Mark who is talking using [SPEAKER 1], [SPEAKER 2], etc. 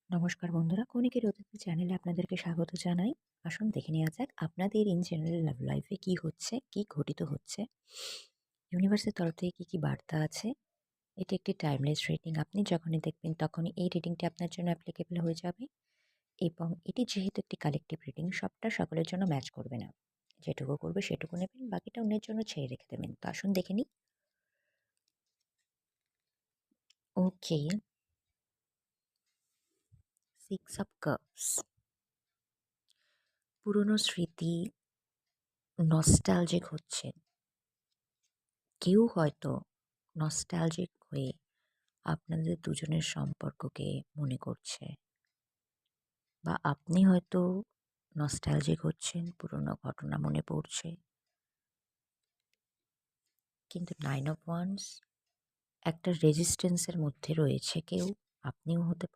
[SPEAKER 1] নমস্কার বন্ধুরা, কণিকের অতিথি চ্যানেলে আপনাদেরকে স্বাগত জানাই। আসুন দেখে নেওয়া যাক আপনাদের ইন জেনারেল লাভ লাইফে কি হচ্ছে, কি ঘটিত হচ্ছে। ইউনিভার্সের তরফ থেকে কি বার্তা আছে। এটি একটি টাইমলেস রিডিং। আপনি যখনই দেখবেন তখনই এই রিডিংটি আপনার জন্য অ্যাপ্লিকেবল হয়ে যাবে এবং এটি যেহেতু একটি কালেকটিভ রিডিং, সবটা সকলের জন্য ম্যাচ করবে না। যেটুকু করবে সেটুকু নেবেন, বাকিটা অন্যের জন্য ছেড়ে রেখে দেবেন। তো আসুন দেখে নিই। ওকে, 6 অফ কাপস। পুরনো স্মৃতি, নস্টালজিক হচ্ছেন। কেউ হয়তো নস্টালজিক হয়ে আপনাদের দুজনের সম্পর্ককে মনে করছে, বা আপনি হয়তো নস্টালজিক হচ্ছেন, পুরনো ঘটনা মনে পড়ছে। কিন্তু 9 অফ ওয়ান্ডস একটা রেজিস্ট্যান্সের মধ্যে রয়েছে কেউ, আপনিও হতে